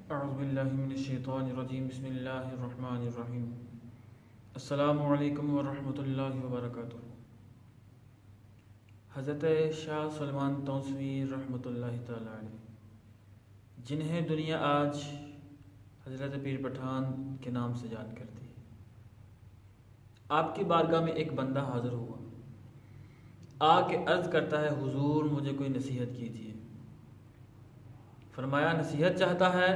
अऊज़ुबिल्लाहिमिनश्शैतानिर्रजीम बिस्मिल्लाहिर्रहमानिर्रहीम। अस्सलामु अलैकुम वरहमतुल्लाहि वबरकातुहू। हज़रत शाह सलमान तौसवी रहमतुल्लाहि तआला अलैह, जिन्हें दुनिया आज हज़रत पीर पठान के नाम से याद करती है, आपकी बारगाह में एक बंदा हाज़िर हुआ, आके अर्ज़ करता है, हुजूर मुझे कोई नसीहत कीजिए। फरमाया नसीहत चाहता है?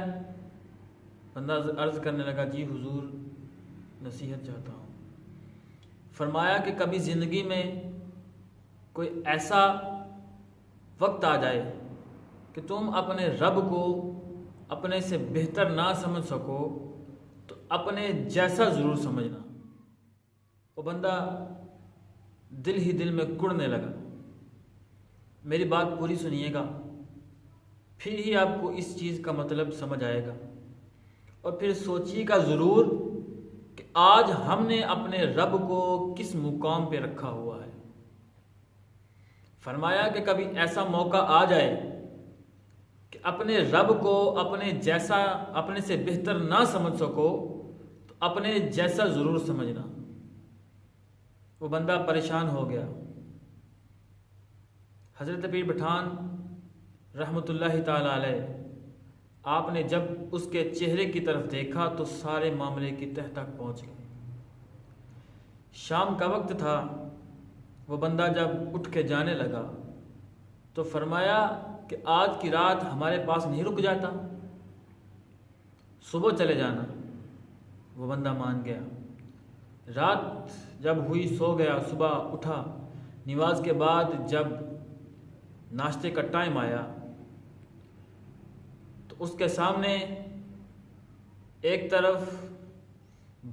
बंदा अर्ज़ करने लगा, जी हुजूर नसीहत चाहता हूँ। फरमाया कि कभी ज़िंदगी में कोई ऐसा वक्त आ जाए कि तुम अपने रब को अपने से बेहतर ना समझ सको तो अपने जैसा ज़रूर समझना। वो बंदा दिल ही दिल में कुढ़ने लगा। मेरी बात पूरी सुनिएगा, फिर ही आपको इस चीज़ का मतलब समझ आएगा। और फिर सोचिएगा ज़रूर कि आज हमने अपने रब को किस मुकाम पे रखा हुआ है। फरमाया कि कभी ऐसा मौका आ जाए कि अपने रब को अपने जैसा, अपने से बेहतर ना समझ सको तो अपने जैसा ज़रूर समझना। वो बंदा परेशान हो गया। हज़रत पीर पठान रहमतुल्लाहि ताला अलैह, आपने जब उसके चेहरे की तरफ देखा तो सारे मामले की तह तक पहुँच गए। शाम का वक्त था। वो बंदा जब उठ के जाने लगा तो फरमाया कि आज की रात हमारे पास नहीं रुक जाता, सुबह चले जाना। वो बंदा मान गया। रात जब हुई सो गया, सुबह उठा। नमाज के बाद जब नाश्ते का टाइम आया तो उसके सामने एक तरफ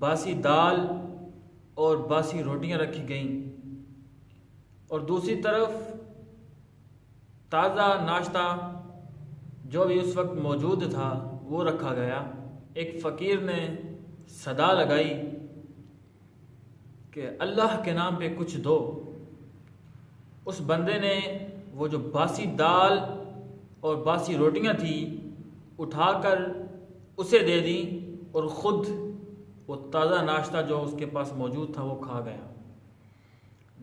बासी दाल और बासी रोटियां रखी गईं और दूसरी तरफ ताज़ा नाश्ता जो भी उस वक्त मौजूद था वो रखा गया। एक फ़कीर ने सदा लगाई कि अल्लाह के नाम पे कुछ दो। उस बंदे ने वो जो बासी दाल और बासी रोटियां थी उठाकर उसे दे दी और ख़ुद वो ताज़ा नाश्ता जो उसके पास मौजूद था वो खा गया।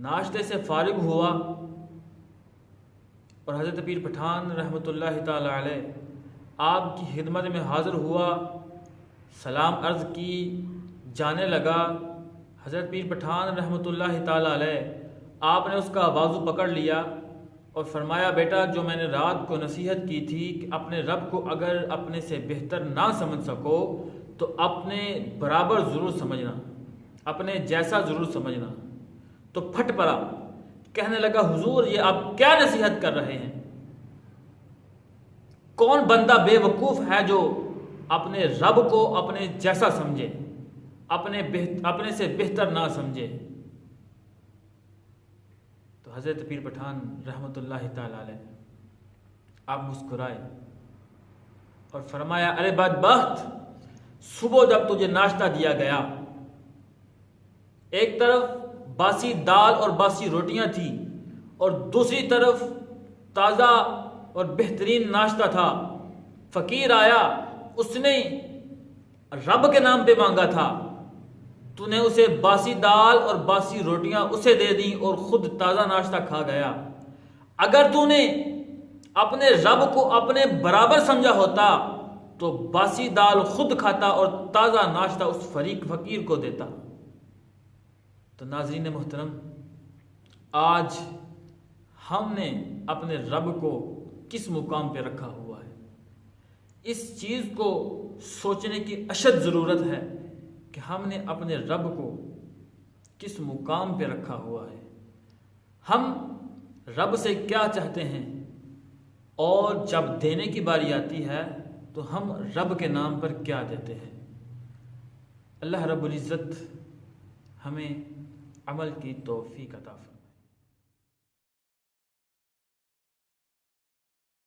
नाश्ते से फारिग हुआ और हज़रत पीर पठान रहमतुल्लाहि ताला अलैह आपकी खिदमत में हाज़िर हुआ, सलाम अर्ज़ की, जाने लगा। हज़रत पीर पठान रहमतुल्लाहि ताला अलैह आपने उसका बाजू पकड़ लिया और फरमाया, बेटा जो मैंने रात को नसीहत की थी कि अपने रब को अगर अपने से बेहतर ना समझ सको तो अपने बराबर ज़रूर समझना, अपने जैसा ज़रूर समझना। तो फट पड़ा, कहने लगा, हुजूर ये आप क्या नसीहत कर रहे हैं? कौन बंदा बेवकूफ़ है जो अपने रब को अपने जैसा समझे, अपने से बेहतर ना समझे? तो हज़रत पीर पठान रहमतुल्लाहि ताला अलैह आप मुस्कुराए और फरमाया, अरे बदबख्त, सुबह जब तुझे नाश्ता दिया गया, एक तरफ बासी दाल और बासी रोटियां थी और दूसरी तरफ ताज़ा और बेहतरीन नाश्ता था। फ़कीर आया, उसने रब के नाम पे मांगा था, तूने उसे बासी दाल और बासी रोटियां उसे दे दी और ख़ुद ताज़ा नाश्ता खा गया। अगर तूने अपने रब को अपने बराबर समझा होता तो बासी दाल खुद खाता और ताज़ा नाश्ता उस फ़कीर को देता। तो नाज़रीन मोहतरम, आज हमने अपने रब को किस मुकाम पे रखा हुआ है, इस चीज़ को सोचने की अशद ज़रूरत है कि हमने अपने रब को किस मुकाम पे रखा हुआ है, हम रब से क्या चाहते हैं, और जब देने की बारी आती है तो हम रब के नाम पर क्या देते हैं। अल्लाह रब्बुल इज़्ज़त हमें अमल की तौफ़ीक़ अता फरमाए।